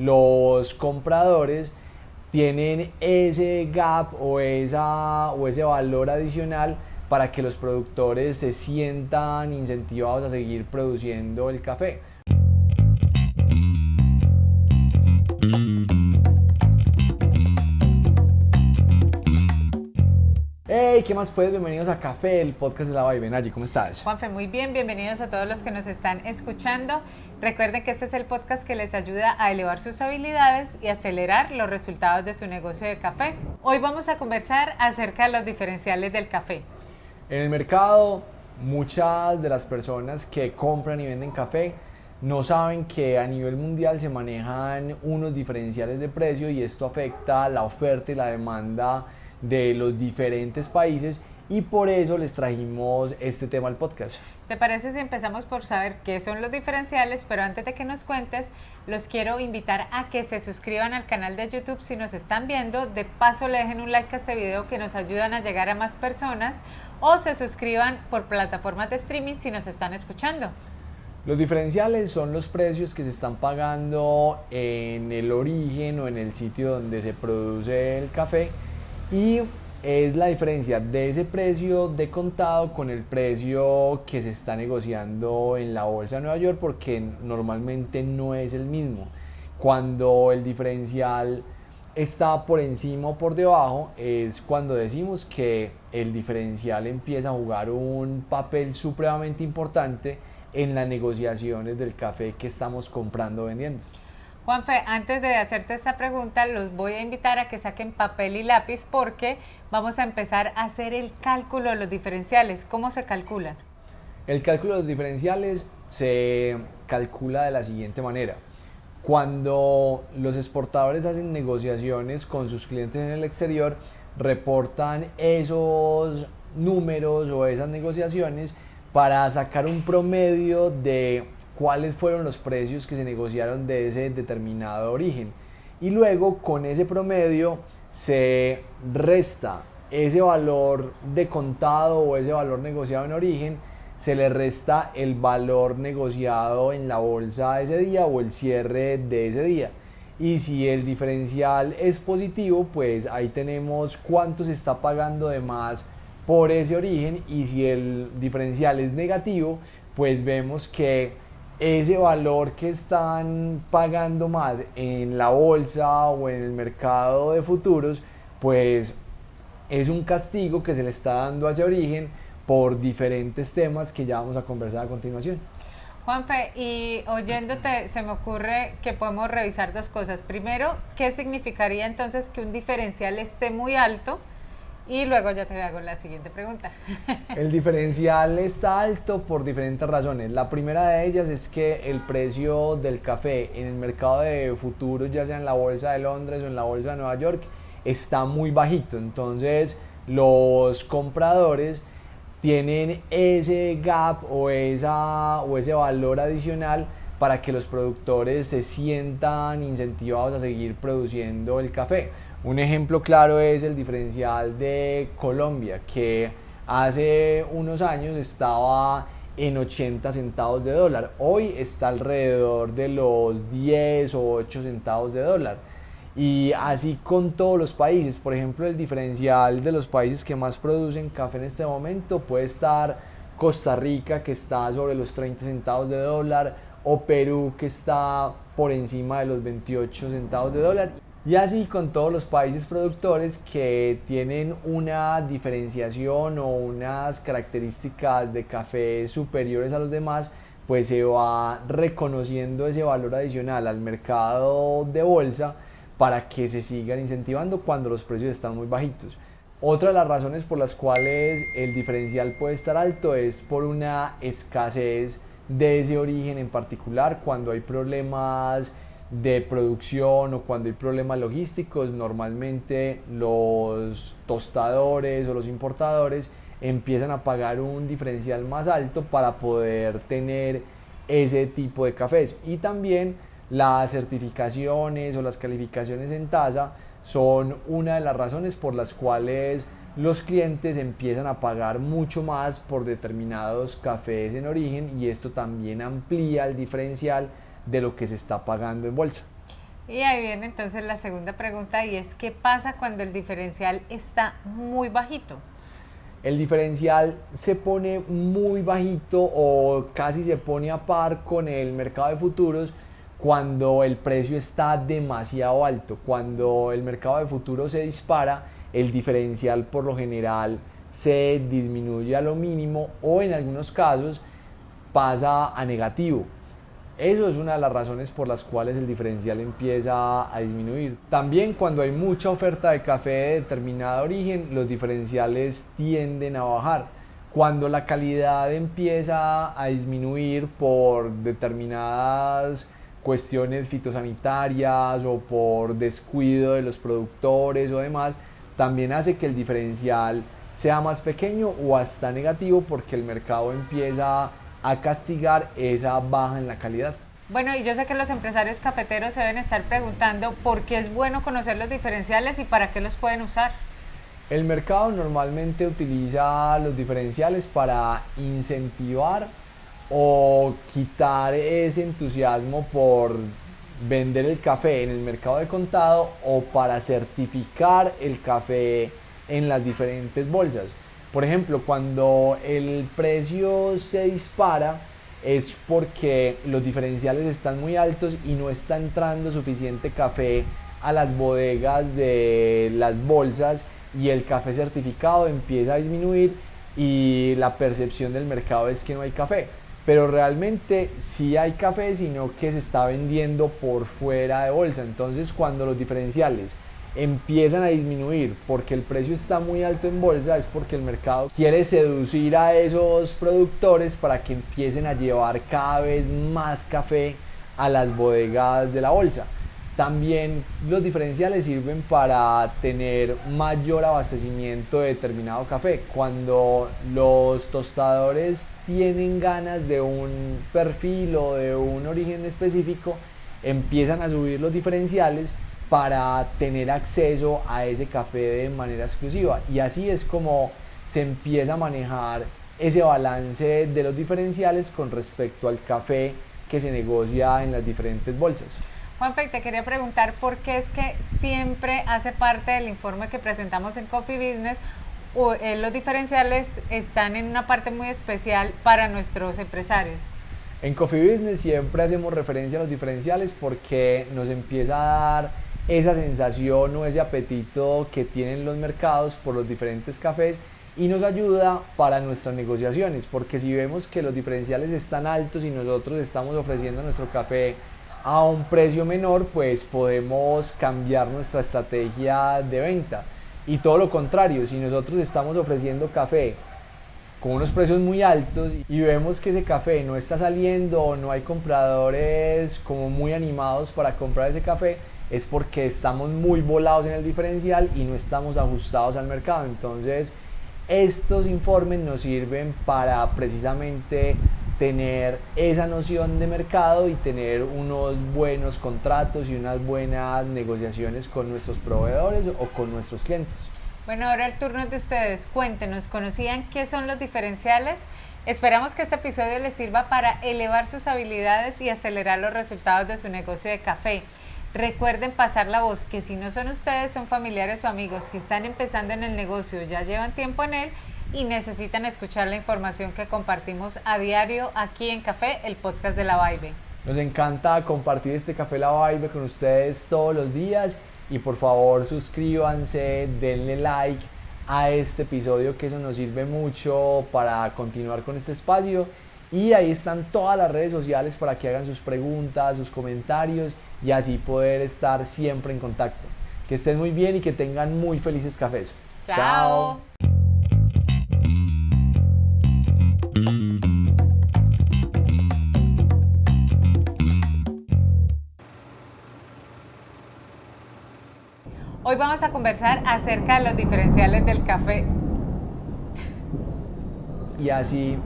los compradores tienen ese gap o ese valor adicional para que los productores se sientan incentivados a seguir produciendo el café. Hey, ¿qué más pues? Bienvenidos a Café, el podcast de la Vibe. Nayi, ¿cómo estás? Juanfe, muy bien, bienvenidos a todos los que nos están escuchando. Recuerden que este es el podcast que les ayuda a elevar sus habilidades y acelerar los resultados de su negocio de café. Hoy vamos a conversar acerca de los diferenciales del café. En el mercado, muchas de las personas que compran y venden café no saben que a nivel mundial se manejan unos diferenciales de precio y esto afecta la oferta y la demanda de los diferentes países, y por eso les trajimos este tema al podcast. ¿Te parece si empezamos por saber qué son los diferenciales? Pero antes de que nos cuentes, los quiero invitar a que se suscriban al canal de YouTube si nos están viendo. De paso le dejen un like a este video que nos ayudan a llegar a más personas, o se suscriban por plataformas de streaming si nos están escuchando. Los diferenciales son los precios que se están pagando en el origen o en el sitio donde se produce el café, y es la diferencia de ese precio de contado con el precio que se está negociando en la bolsa de Nueva York, porque normalmente no es el mismo. Cuando el diferencial está por encima o por debajo es cuando decimos que el diferencial empieza a jugar un papel supremamente importante en las negociaciones del café que estamos comprando o vendiendo. Juanfe, antes de hacerte esta pregunta, los voy a invitar a que saquen papel y lápiz porque vamos a empezar a hacer el cálculo de los diferenciales. ¿Cómo se calculan? El cálculo de los diferenciales se calcula de la siguiente manera. Cuando los exportadores hacen negociaciones con sus clientes en el exterior, reportan esos números o esas negociaciones para sacar un promedio de cuáles fueron los precios que se negociaron de ese determinado origen, y luego con ese promedio se resta ese valor de contado o ese valor negociado en origen, se le resta el valor negociado en la bolsa ese día o el cierre de ese día, y si el diferencial es positivo, pues ahí tenemos cuánto se está pagando de más por ese origen, y si el diferencial es negativo, pues vemos que ese valor que están pagando más en la bolsa o en el mercado de futuros, pues es un castigo que se le está dando a ese origen por diferentes temas que ya vamos a conversar a continuación. Juanfe, y oyéndote se me ocurre que podemos revisar dos cosas. Primero, ¿qué significaría entonces que un diferencial esté muy alto? Y luego ya te hago la siguiente pregunta. El diferencial está alto por diferentes razones. La primera de ellas es que el precio del café en el mercado de futuros, ya sea en la bolsa de Londres o en la bolsa de Nueva York, está muy bajito. Entonces los compradores tienen ese gap o ese valor adicional para que los productores se sientan incentivados a seguir produciendo el café. Un ejemplo claro es el diferencial de Colombia, que hace unos años estaba en 80 centavos de dólar. Hoy está alrededor de los 10 o 8 centavos de dólar. Y así con todos los países. Por ejemplo, el diferencial de los países que más producen café en este momento puede estar Costa Rica, que está sobre los 30 centavos de dólar, o Perú, que está por encima de los 28 centavos de dólar. Y así con todos los países productores que tienen una diferenciación o unas características de café superiores a los demás, pues se va reconociendo ese valor adicional al mercado de bolsa para que se sigan incentivando cuando los precios están muy bajitos. Otra de las razones por las cuales el diferencial puede estar alto es por una escasez de ese origen en particular. Cuando hay problemas de producción o cuando hay problemas logísticos, normalmente los tostadores o los importadores empiezan a pagar un diferencial más alto para poder tener ese tipo de cafés. Y también las certificaciones o las calificaciones en tasa son una de las razones por las cuales los clientes empiezan a pagar mucho más por determinados cafés en origen, y esto también amplía el diferencial de lo que se está pagando en bolsa. Y ahí viene entonces la segunda pregunta y es ¿qué pasa cuando el diferencial está muy bajito? El diferencial se pone muy bajito o casi se pone a par con el mercado de futuros cuando el precio está demasiado alto. Cuando el mercado de futuros se dispara, el diferencial por lo general se disminuye a lo mínimo o en algunos casos pasa a negativo. Eso es una de las razones por las cuales el diferencial empieza a disminuir. También cuando hay mucha oferta de café de determinado origen, los diferenciales tienden a bajar. Cuando la calidad empieza a disminuir por determinadas cuestiones fitosanitarias o por descuido de los productores o demás, también hace que el diferencial sea más pequeño o hasta negativo porque el mercado empieza a castigar esa baja en la calidad. Bueno, y yo sé que los empresarios cafeteros se deben estar preguntando por qué es bueno conocer los diferenciales y para qué los pueden usar. El mercado normalmente utiliza los diferenciales para incentivar o quitar ese entusiasmo por vender el café en el mercado de contado o para certificar el café en las diferentes bolsas. Por ejemplo, cuando el precio se dispara es porque los diferenciales están muy altos y no está entrando suficiente café a las bodegas de las bolsas y el café certificado empieza a disminuir y la percepción del mercado es que no hay café. Pero realmente sí hay café, sino que se está vendiendo por fuera de bolsa. Entonces, cuando los diferenciales empiezan a disminuir porque el precio está muy alto en bolsa, es porque el mercado quiere seducir a esos productores para que empiecen a llevar cada vez más café a las bodegas de la bolsa. También los diferenciales sirven para tener mayor abastecimiento de determinado café. Cuando los tostadores tienen ganas de un perfil o de un origen específico, empiezan a subir los diferenciales para tener acceso a ese café de manera exclusiva, y así es como se empieza a manejar ese balance de los diferenciales con respecto al café que se negocia en las diferentes bolsas. Juanfe, te quería preguntar por qué es que siempre hace parte del informe que presentamos en Coffee Business los diferenciales están en una parte muy especial para nuestros empresarios. En Coffee Business siempre hacemos referencia a los diferenciales porque nos empieza a dar esa sensación o ese apetito que tienen los mercados por los diferentes cafés y nos ayuda para nuestras negociaciones, porque si vemos que los diferenciales están altos y nosotros estamos ofreciendo nuestro café a un precio menor, pues podemos cambiar nuestra estrategia de venta. Y todo lo contrario, si nosotros estamos ofreciendo café con unos precios muy altos y vemos que ese café no está saliendo o no hay compradores como muy animados para comprar ese café, es porque estamos muy volados en el diferencial y no estamos ajustados al mercado. Entonces estos informes nos sirven para precisamente tener esa noción de mercado y tener unos buenos contratos y unas buenas negociaciones con nuestros proveedores o con nuestros clientes. Bueno, ahora el turno es de ustedes. Cuéntenos, ¿conocían qué son los diferenciales? Esperamos que este episodio les sirva para elevar sus habilidades y acelerar los resultados de su negocio de café. Recuerden pasar la voz, que si no son ustedes, son familiares o amigos que están empezando en el negocio, ya llevan tiempo en él y necesitan escuchar la información que compartimos a diario aquí en Café, el podcast de La Vibe. Nos encanta compartir este Café La Vibe con ustedes todos los días y por favor suscríbanse, denle like a este episodio, que eso nos sirve mucho para continuar con este espacio, y ahí están todas las redes sociales para que hagan sus preguntas, sus comentarios y así poder estar siempre en contacto. Que estén muy bien y que tengan muy felices cafés. Chao. Hoy vamos a conversar acerca de los diferenciales del café. Y así